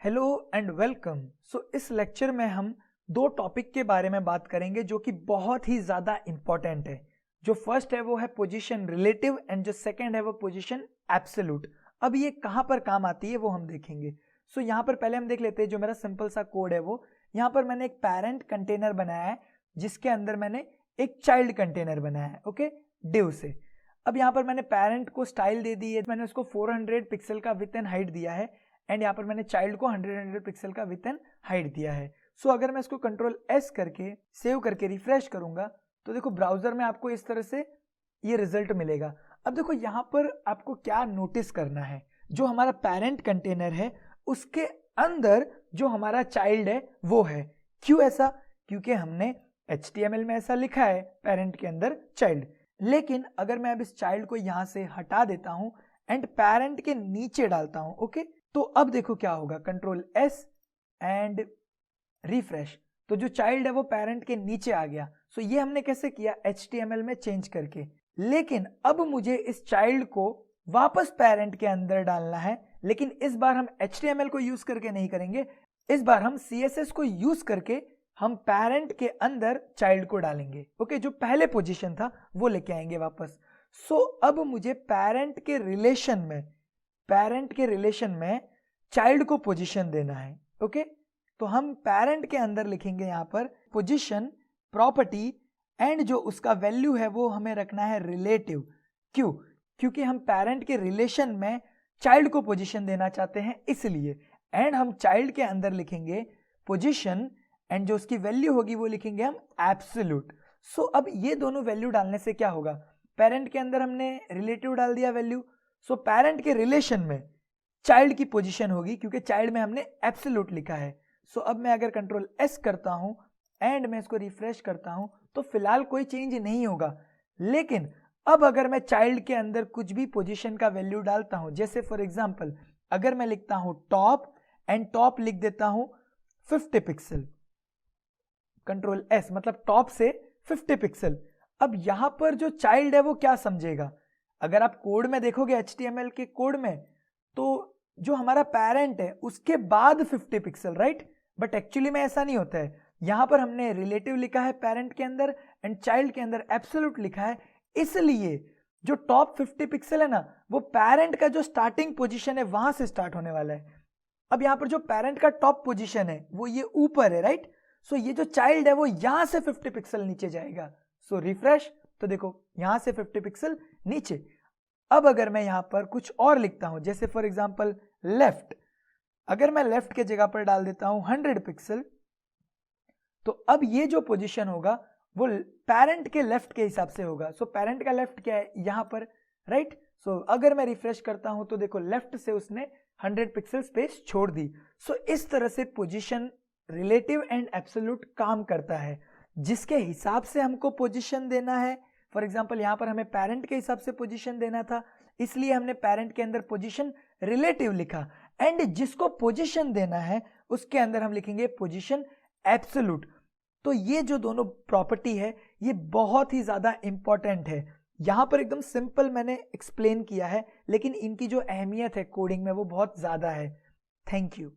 Hello and welcome. इस lecture में हम दो टॉपिक के बारे में बात करेंगे जो कि बहुत ही ज़्यादा इंपॉर्टेंट है। जो फर्स्ट है वो है पोजीशन रिलेटिव एंड जो सेकंड है वो पोजीशन एब्सोल्यूट। अब ये कहाँ पर काम आती है वो हम देखेंगे। यहाँ पर पहले हम देख लेते हैं जो मेरा सिंपल सा कोड है वो। यहाँ पर मैंने एक पैरेंट कंटेनर बनाया है जिसके अंदर मैंने एक चाइल्ड कंटेनर बनाया है, ओके, डिव से। अब यहाँ पर मैंने पैरेंट को स्टाइल दे दी है, मैंने उसको 400 पिक्सल का विथ एंड हाइट दिया है एंड यहाँ पर मैंने चाइल्ड को 100 पिक्सल का विथ एंड हाइट दिया है। अगर मैं इसको कंट्रोल एस करके सेव करके रिफ्रेश करूंगा तो देखो ब्राउजर में आपको इस तरह से ये रिजल्ट मिलेगा। अब देखो यहाँ पर आपको क्या नोटिस करना है, जो हमारा पेरेंट कंटेनर है उसके अंदर जो हमारा चाइल्ड है वो है। क्यों ऐसा? क्योंकि हमने HTML में ऐसा लिखा है पेरेंट के अंदर चाइल्ड। लेकिन अगर मैं अब इस चाइल्ड को यहाँ से हटा देता हूँ एंड पेरेंट के नीचे डालता हूँ, ओके, तो अब देखो क्या होगा, कंट्रोल एस एंड रिफ्रेश, तो जो चाइल्ड है वो पेरेंट के नीचे आ गया। ये हमने कैसे किया? HTML में चेंज करके। लेकिन अब मुझे इस चाइल्ड को वापस पेरेंट के अंदर डालना है, लेकिन इस बार हम HTML को यूज करके नहीं करेंगे, इस बार हम CSS को यूज करके हम पेरेंट के अंदर चाइल्ड को डालेंगे, ओके, जो पहले पोजीशन था वो लेके आएंगे वापस। अब मुझे पेरेंट के रिलेशन में चाइल्ड को पोजीशन देना है, ओके। तो हम पेरेंट के अंदर लिखेंगे यहाँ पर पोजीशन प्रॉपर्टी एंड जो उसका वैल्यू है वो हमें रखना है रिलेटिव। क्यों? क्योंकि हम पेरेंट के रिलेशन में चाइल्ड को पोजीशन देना चाहते हैं इसलिए। एंड हम चाइल्ड के अंदर लिखेंगे पोजीशन एंड जो उसकी वैल्यू होगी वो लिखेंगे हम एब्सोल्यूट। अब ये दोनों वैल्यू डालने से क्या होगा, पेरेंट के अंदर हमने रिलेटिव डाल दिया वैल्यू, पेरेंट के रिलेशन में चाइल्ड की पोजीशन होगी क्योंकि चाइल्ड में हमने एब्सोल्यूट लिखा है। अब मैं अगर कंट्रोल एस करता हूं एंड मैं इसको रिफ्रेश करता हूं तो फिलहाल कोई चेंज नहीं होगा। लेकिन अब अगर मैं चाइल्ड के अंदर कुछ भी पोजीशन का वैल्यू डालता हूं, जैसे फॉर एग्जांपल अगर मैं लिखता हूं टॉप एंड टॉप लिख देता हूं 50 पिक्सल, कंट्रोल एस मतलब टॉप से 50 पिक्सल। अब यहां पर जो चाइल्ड है वो क्या समझेगा? अगर आप कोड में देखोगे HTML के कोड में तो जो हमारा पेरेंट है उसके बाद 50 पिक्सल, राइट? बट एक्चुअली में ऐसा नहीं होता है। यहां पर हमने रिलेटिव लिखा है पेरेंट के अंदर एंड चाइल्ड के अंदर एब्सोल्यूट लिखा है, इसलिए जो टॉप 50 पिक्सल है ना वो पेरेंट का जो स्टार्टिंग पोजीशन है वहां से स्टार्ट होने वाला है। अब यहां पर जो पेरेंट का टॉप पोजीशन है वो ये ऊपर है, राइट? ये जो चाइल्ड है वो यहां से 50 पिक्सल नीचे जाएगा। रिफ्रेश, तो देखो यहां से 50 पिक्सल नीचे। अब अगर मैं यहां पर कुछ और लिखता हूं, जैसे फॉर एग्जांपल लेफ्ट, अगर मैं लेफ्ट के जगह पर डाल देता हूं 100 पिक्सल, तो अब ये जो पोजीशन होगा वो पेरेंट के लेफ्ट के हिसाब से होगा। पेरेंट का लेफ्ट क्या है? यहां पर, राइट? अगर मैं रिफ्रेश करता हूं तो देखो लेफ्ट से उसने 100 पिक्सल स्पेस छोड़ दी। इस तरह से पोजीशन रिलेटिव एंड एब्सोल्यूट काम करता है, जिसके हिसाब से हमको पोजीशन देना है। फॉर एग्जांपल यहाँ पर हमें पेरेंट के हिसाब से पोजीशन देना था, इसलिए हमने पेरेंट के अंदर पोजीशन रिलेटिव लिखा एंड जिसको पोजीशन देना है उसके अंदर हम लिखेंगे पोजीशन एब्सोल्यूट। तो ये जो दोनों प्रॉपर्टी है ये बहुत ही ज्यादा इंपॉर्टेंट है। यहाँ पर एकदम सिंपल मैंने एक्सप्लेन किया है, लेकिन इनकी जो अहमियत है कोडिंग में वो बहुत ज्यादा है। Thank you.